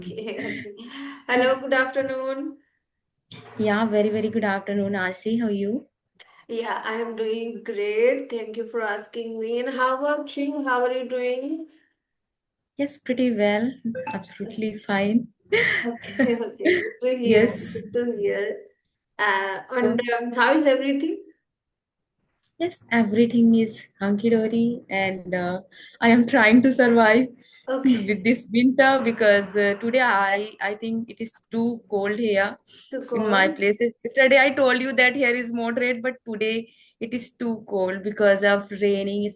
Okay, okay. Hello, good afternoon. Yeah, very, very good afternoon, Ashi. How are you? Yeah, I am doing great. Thank you for asking me. And how about you? How are you doing? Yes, pretty well. Absolutely fine. Okay, okay. Good to hear. Yes. Good to hear. And So, how is everything? yes, everything is hunky-dory, and I am trying to survive Okay, with this winter because today I think it is too cold here to in my call. place. Yesterday I told you that here is moderate, but today it is too cold because of raining.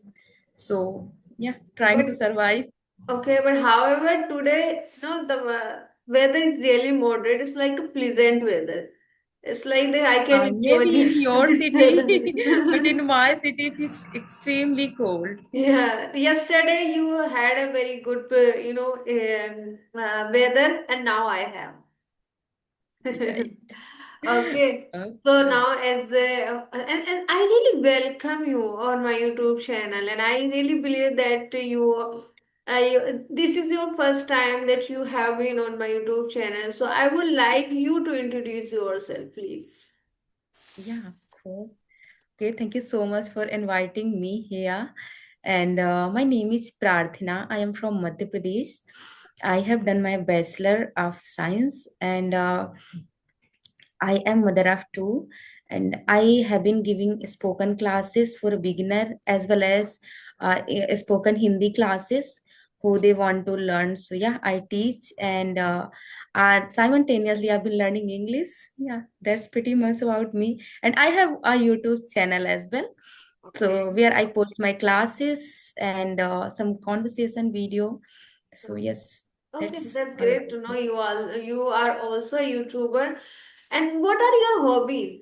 So, yeah, trying to But survive. okay, but however, today, the weather is really moderate. It's like a pleasant weather. It's like I can enjoy Maybe in this your this city, but weather. in my city it is extremely cold. Yeah, yesterday you had a very good, weather, and now I have. Right. Okay, so Okay. now and I really welcome you on my YouTube channel, and I really believe that this is your first time that you have been on my YouTube channel. So I would like you to introduce yourself, please. Yeah, of course. Okay, thank you so much for inviting me here. And my name is Prarthana. I am from Madhya Pradesh. I have done my Bachelor of Science, and I am mother of two, and I have been giving spoken classes for a beginner as well as spoken Hindi classes who they want to learn. So yeah, I teach, and simultaneously I've been learning English. Yeah, that's pretty much about me. And I have a YouTube channel as well. So Okay. where I post my classes and some conversation video. So yes, Okay, that's that's all great about to know. me. You are also a YouTuber. And what are your hobbies?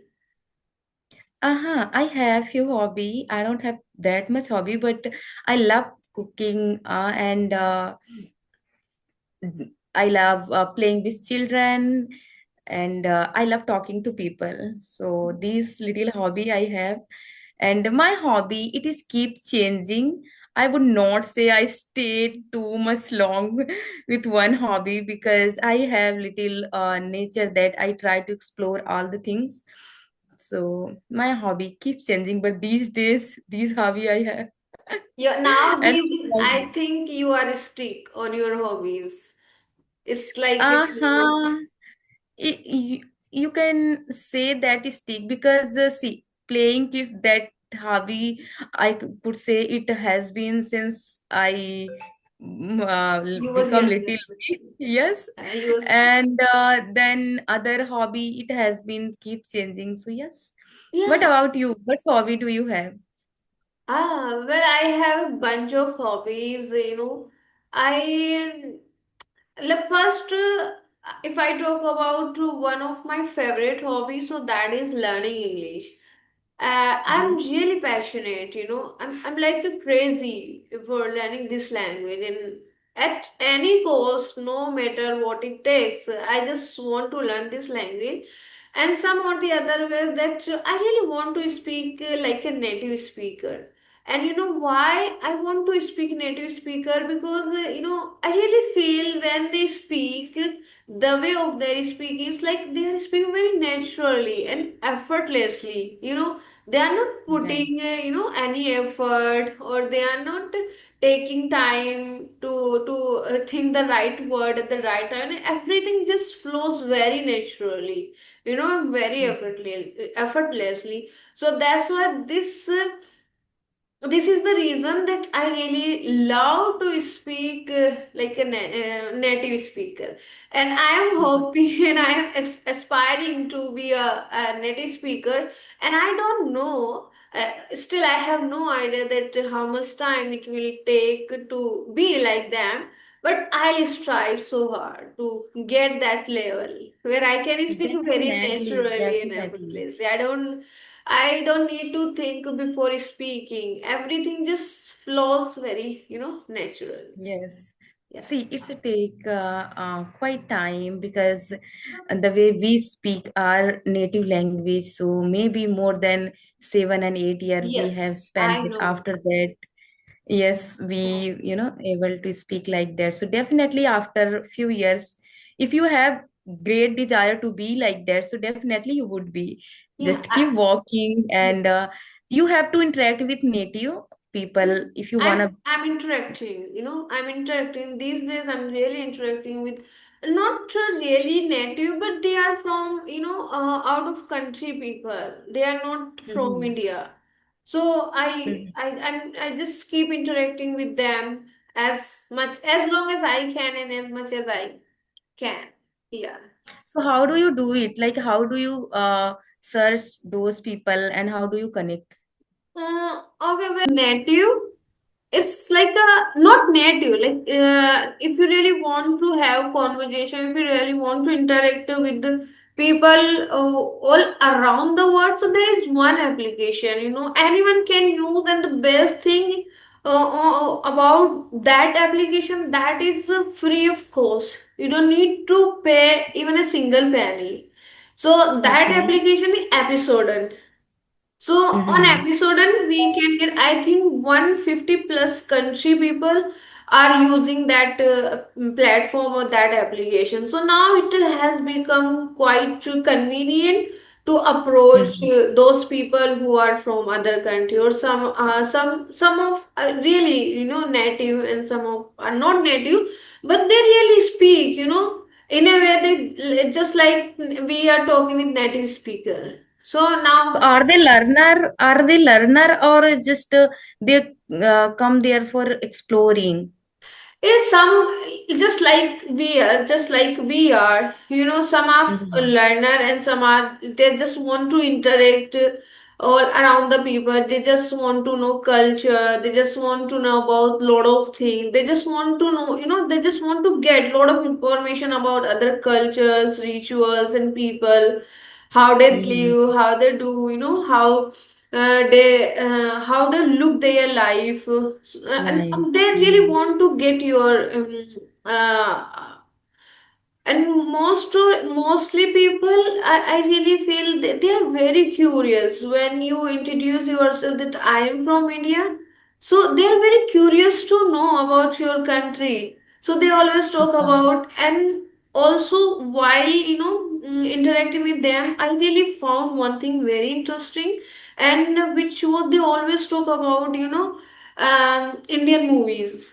I have few hobby. I don't have that much hobby, but I love cooking and I love playing with children and I love talking to people. So these little hobby I have, and my hobby it is keep changing. I would not say I stayed too much long with one hobby because I have little nature that I try to explore all the things. So my hobby keeps changing, but these days, these hobby I have. Yeah, now And these, I think you are stick on your hobbies. It's like uh-huh. You can say that is stick because see, playing kids that hobby, I could say it has been since I you was become younger. little big. Yes. You was And then other hobby, it has been keep changing. So yes. What yeah. about you? What hobby do you have? Well, I have a bunch of hobbies. I first, if I talk about one of my favorite hobbies, so that is learning English. I'm Great. really passionate, I'm like the crazy for learning this language, and at any cost, no matter what it takes, I just want to learn this language. And some or the other way that I really want to speak like a native speaker. And you know why I want to speak native speaker? Because I really feel when they speak, the way of their speaking is like they are speaking very naturally and effortlessly. They are not Right. putting any effort, or they are not taking time to think the right word at the right time. Everything just flows very naturally, very effortlessly. So that's why this is the reason that I really love to speak like a native speaker. And I am hoping and I am aspiring to be a native speaker. And I don't know, still, I have no idea that how much time it will take to be like them. But I strive so hard to get that level where I can speak very Definitely, naturally and definitely. effortlessly. I don't need to think before speaking. Everything just flows very, natural. Yes. Yeah. See, it's a take quite time because the way we speak our native language, so maybe more than 7 and 8 year we have Yes, spent I it. know. After that, yes, we able to speak like that. So definitely after a few years, if you have great desire to be like that, so definitely you would be. Yeah, Just keep walking, and you have to interact with native yeah. people if you I'm wanna. I'm interacting, I'm interacting these days. I'm really interacting with not really native, but they are from, out of country people. They are not from Mhm. India. So Mhm. I just keep interacting with them as much as long as I can and as much as I can. Yeah. So how do you do it? Like, how do you search those people, and how do you connect? Okay, well, native. It's like a not native. Like if you really want to have conversation, if you really want to interact with the people all around the world, so there is one application. Anyone can use, and the best thing about that application, that is free of cost. You don't need to pay even a single penny. So that Okay. application is Episodent. So on Mm-hmm. episode we can get, I think, 150 plus country people are using that platform or that application. So now it has become quite convenient to approach Mm-hmm. those people who are from other country, or some of really native, and some of are not native, but they really speak in a way they just like we are talking with native speaker. So So now are they learner? Are they learner, or just they come there for exploring? it's some just like we are, some are Mm-hmm. learner, and some are they just want to interact all around the people. They just want to know culture. They just want to know about lot of things. They just want to know, they just want to get lot of information about other cultures, rituals, and people, how they Mm-hmm. live, how they do, how they look their life, and Life. they really Mm-hmm. want to get your and mostly people, I really feel they are very curious when you introduce yourself that I am from India. So they are very curious to know about your country. So they always talk about, and also while interacting with them, I really found one thing very interesting, and which what they always talk about, Indian movies.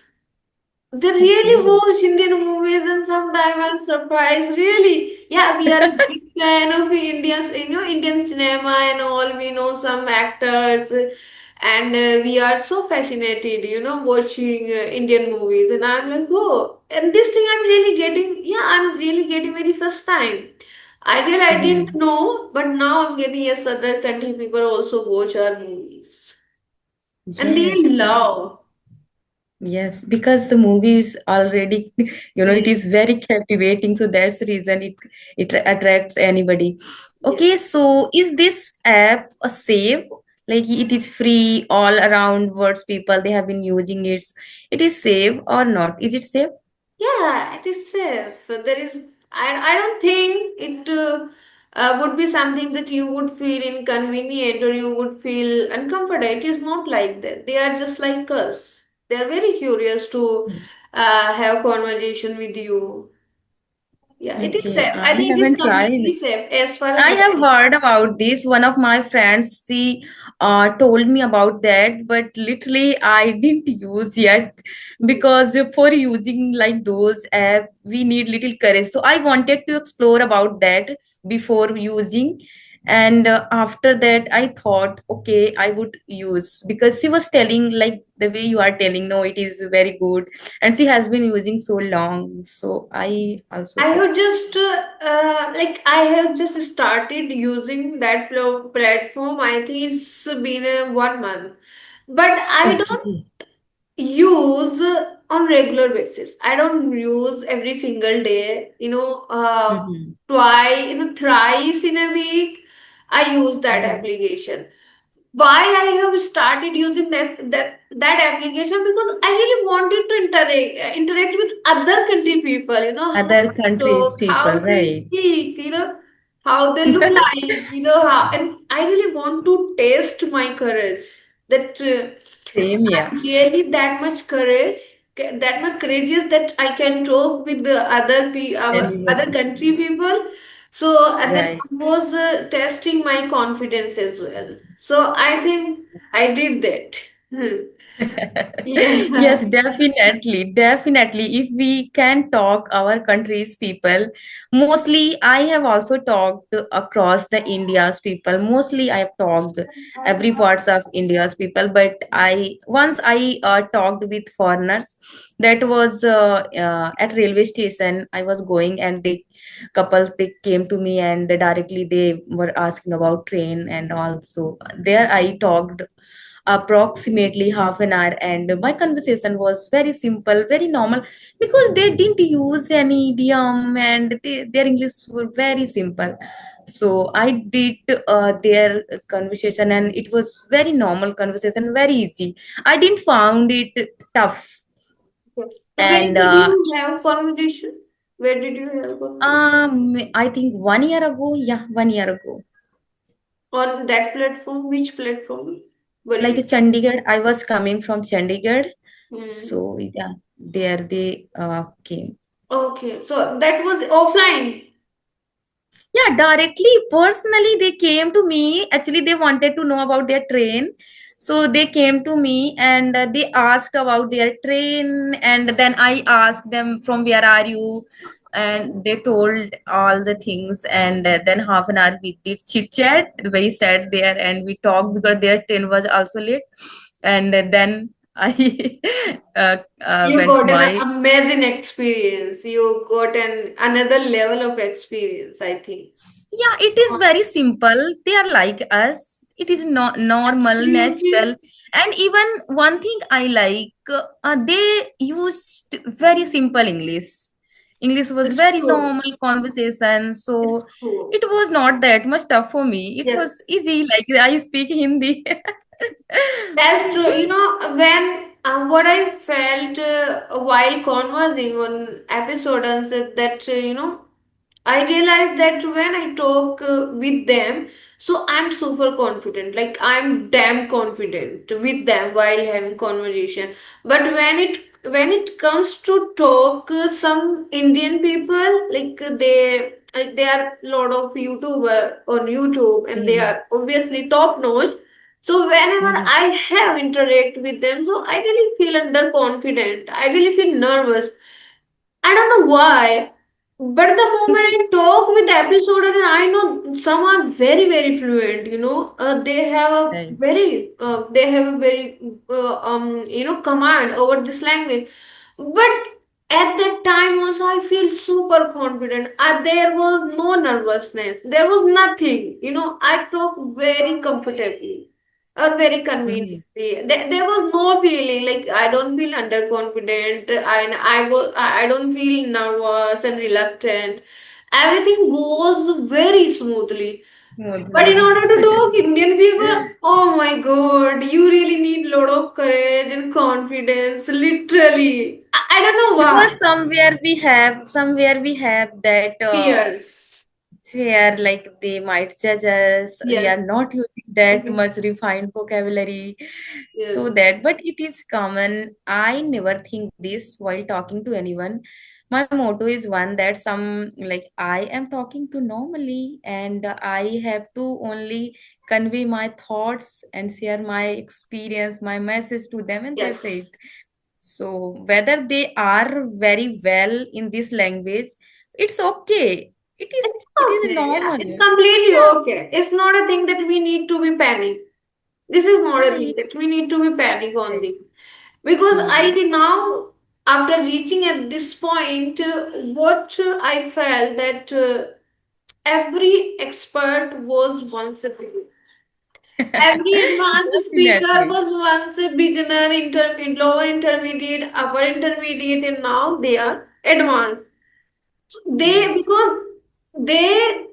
They really Okay. watch Indian movies, and sometimes I'm surprised. Really, yeah, we are a big fan of Indians, Indian cinema and all. We know some actors, and we are so fascinated, watching Indian movies. And I'm like, oh, and this thing I'm really getting. Yeah, I'm really getting very first time. I didn't Mm-hmm. know, but now I'm getting, yes, other country people also watch our movies, and they Yes. love. Yes, because the movie is already, it Yeah. is very captivating. So that's the reason it attracts anybody. Yeah. Okay, so is this app a safe? Like it is free all around words people they have been using it. It is safe or not? Is it safe? Yeah, it is safe. There is, I don't think it would be something that you would feel inconvenient or you would feel uncomfortable. It is not like that. They are just like us. They are very curious to have conversation with you. Yeah, it is Okay, safe. I I think it is haven't completely tried. safe as far as I have I. heard about this. One of my friends, she told me about that, but literally I didn't use yet because for using like those app, we need little courage. So I wanted to explore about that before using, and after that I thought, okay, I would use because she was telling like the way you are telling. No, it is very good, and she has been using so long. So I also I thought, have just I have just started using that platform. I think it's been 1 month, but I don't okay. use on regular basis. I don't use every single day. Mm-hmm. Thrice in a week. I use that Mm-hmm. application. Why I have started using that application, because I really wanted to interact with other country people. How Other they countries talk, people, how they right? speak, how they look like, how, and I really want to taste my courage. That Same, yeah. I'm really that much courage. that much courageous that I can talk with the our other Anyone. country people. So then Right. I was testing my confidence as well. So I think I did that. Yes, Yeah. definitely, definitely. If we can talk our country's people, mostly I have also talked across the India's people. Mostly I have talked every parts of India's people, but I once I talked with foreigners. That was at railway station. I was going, and they couples they came to me, and directly they were asking about train, and also there I talked approximately half an hour, and my conversation was very simple, very normal, because they didn't use any idiom, and their English were very simple. So I did their conversation, and it was very normal conversation, very easy. I didn't found it tough. Okay. So where And did you have conversation? Where did you have conversation? I think 1 year ago, yeah, 1 year ago, On that platform? Which platform were like you? Chandigarh, I was coming from Chandigarh. Hmm. So yeah, there they came. Okay, so that was offline. Yeah, directly, personally, they came to me. Actually, they wanted to know about their train. So they came to me, and they asked about their train. And then I asked them, from where are you? And they told all the things. And then half an hour we did chit chat. We sat there and we talked because their train was also late. And then I You went got an my. amazing experience. You got an another level of experience, I think. Yeah, it is very simple. They are like us. It is not normal, natural. Absolutely. And even one thing I like, they used very simple English. English was It's very true. normal conversation. It's So true. it was not that much tough for me. It Yes. was easy, like I speak Hindi. That's true. You know, when what I felt while conversing on episode and said that I realized that when I talk with them, so I'm super confident. Like I'm damn confident with them while having conversation. But when it comes to talk, some Indian people like they are lot of YouTuber on YouTube and they Mhm, are obviously top notch. So whenever mhm, I have interact with them, so I really feel underconfident. I really feel nervous. I don't know why, but the moment I talk with the episode and I know some are very very fluent. right. They have a very command over this language. But at that time also I feel super confident. There was no nervousness. There was nothing. I talk very comfortably or very Mhm. conveniently. There was no feeling like I don't feel underconfident and I don't feel nervous and reluctant. Everything goes very smoothly. But in Smoothly. order to talk Indian people, oh my god, you really need a lot of courage and confidence. Literally, I don't know why. Because somewhere we have that Fears. fear, like they might judge us, we Yes. are not using that Mhm. much refined vocabulary. Yes. So that, but it is common. I never think this while talking to anyone. My motto is one, that some, like, I am talking to normally, and I have to only convey my thoughts and share my experience, my message to them, and that's Yes. it. So whether they are very well in this language, it's okay. It's It is okay. Yeah, normal. it's completely Yeah, okay. It's not a thing that we need to be panic. This is not a yeah, thing that we need to be panic on yeah. this. Because I Hmm. now, after reaching at this point, what I felt that every expert was once a beginner. Every advanced speaker Definitely. was once a beginner, lower intermediate, upper intermediate, and now they are advanced. They Yes. because they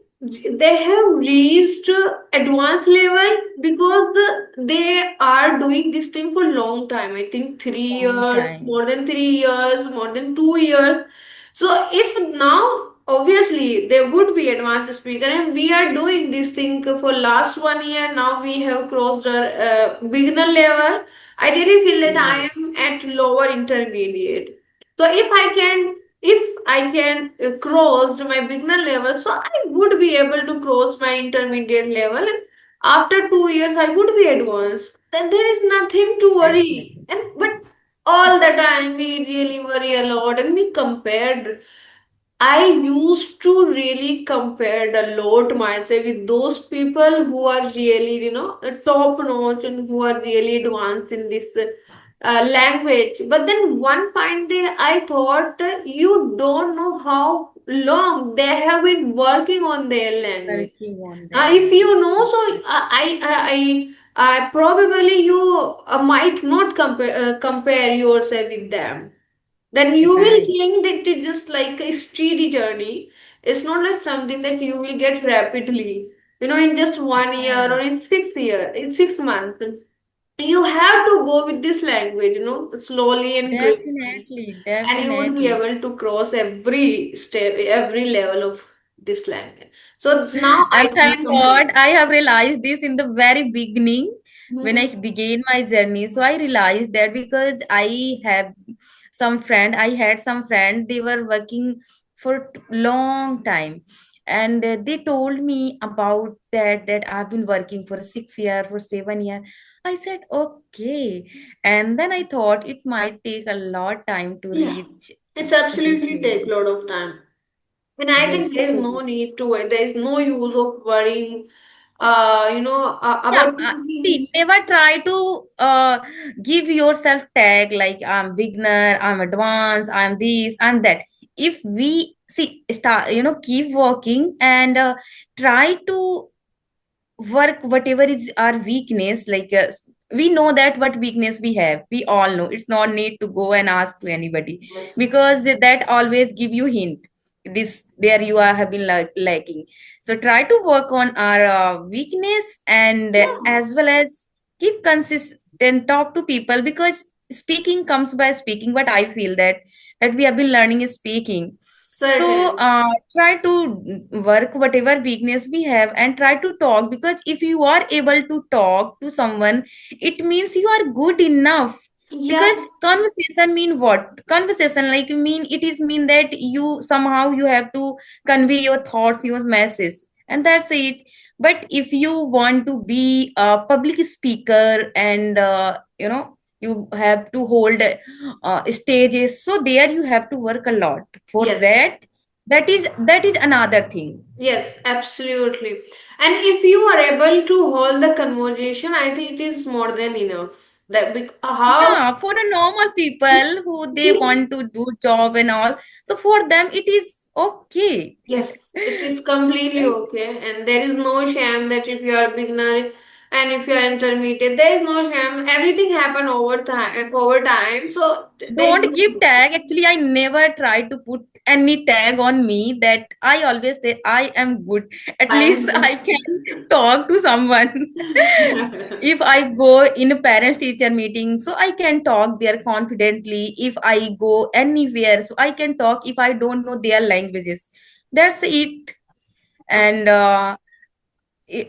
they have reached advanced level because they are doing this thing for long time. I think Long time. more than 3 years, more than 2 years. So if now obviously there would be advanced speaker, and we are doing this thing for last 1 year now. We have crossed our beginner level. I really feel that I Right. am at lower intermediate. So if I can cross my beginner level, so I would be able to cross my intermediate level, and after 2 years I would be advanced. Then there is nothing to worry. Definitely. And but all the time we really worry a lot, and we compared. I used to really compare a lot myself with those people who are really, top notch and who are really advanced in this language. But then one fine day, I thought you don't know how long they have been working on their language. Working on their If you language. know, so probably you might not compare yourself with them. Then you will Right. think that it's just like a steady journey. It's not like something that you will get rapidly, in just 1 year or Right. in 6 year, in 6 months. You have to go with this language, slowly and gradually, Definitely. and you would be Definitely. able to cross every step, every level of this language. So now I And thank become God I have realized this in the very beginning when I Mhm. began my journey. So I realized that because I had some friend, they were working for long time. And they told me about that I've been working for 6 year, for 7 year. I said, okay. And then I thought it might take a lot time to Yeah, reach it's this absolutely take a level. lot of time. And I think Yes. there is So no need to worry. There is no use of worrying, yeah, about thinking. see, never try to give yourself tag like I'm beginner, I'm advanced, I'm this, I'm that. If we see, start, keep working and try to work whatever is our weakness. Like we know that what weakness we have. We all know. It's not need to go and ask to anybody Yes. because that always give you hint. This there you are have been lacking, so try to work on our weakness and Yeah, as well as keep consistent talk to people because speaking comes by speaking. But I feel that we have been learning is speaking. So certain. try to work whatever weakness we have and try to talk because if you are able to talk to someone, it means you are good enough. Yeah. Because conversation mean what? Conversation like mean it is mean that you somehow you have to convey your thoughts, your message, and that's it. But if you want to be a public speaker and you have to hold stages, so there you have to work a lot for Yes. that. That is another thing. Yes, absolutely. And if you are able to hold the conversation, I think it is more than enough. How? Yeah, for a normal people who they want to do job and all, so for them it is okay. Yes, it is completely Right. okay, and there is no shame that if you are beginner and if you are intermediate, there is no shame. Everything happen over time, so there is Don't give no. tag. Actually, I never try to put any tag on me. That I always say I am good. At I least am. I can talk to someone. If I go in a parents teacher meeting, so I can talk there confidently. If I go anywhere, so I can talk if I don't know their languages. That's it. And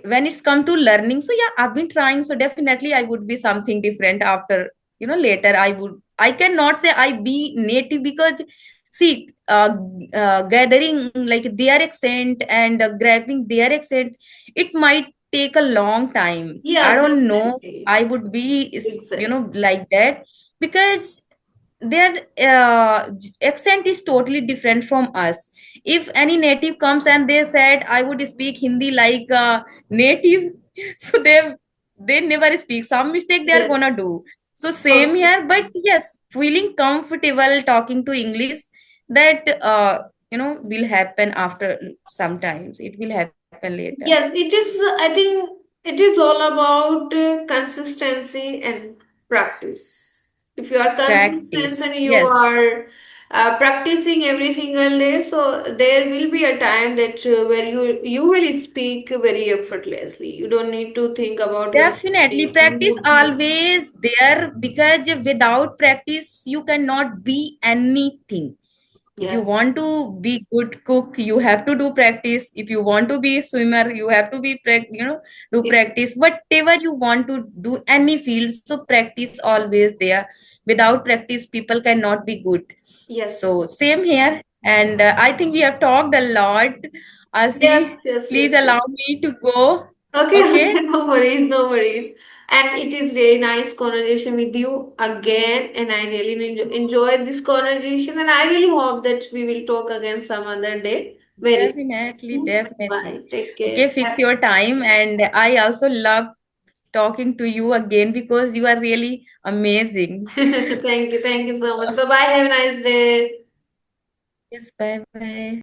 when it's come to learning, so yeah, I've been trying. So definitely I would be something different after, later I cannot say I be native because see, gathering like their accent and grabbing their accent, it might take a long time. I Yeah, don't know definitely. I would be Exactly. like that because their accent is totally different from us. If any native comes and they said I would speak Hindi like native, so they never speak. Some mistake they are Yes. gonna do. So same Okay. here, but yes, feeling comfortable talking to English, that will happen after. Sometimes it will happen later. Yes, it is. I think it is all about consistency and practice. If you are consistent Practice, and you yes. are practicing every single day, so there will be a time that where you will speak very effortlessly. You don't need to think about Definitely, speaking. practice always there because without practice, you cannot be anything. If you Yes. want to be good cook, you have to do practice. If you want to be swimmer, you have to be do Ex- practice. Whatever you want to do, any field, so practice always there. Without practice, people cannot be good. Yes. So same here. And I think we have talked a lot. Yes, Asi, yes, please yes, yes. allow me to go. Okay, okay, Okay. no worries, no worries. And it is really nice conversation with you again, and I really enjoyed this conversation, and I really hope that we will talk again some other day. Very Definitely, soon. definitely. Bye. Take Okay, care. fix your time. And I also love talking to you again because you are really amazing. Thank you so much. Bye bye. Have a nice day. Yes, bye bye.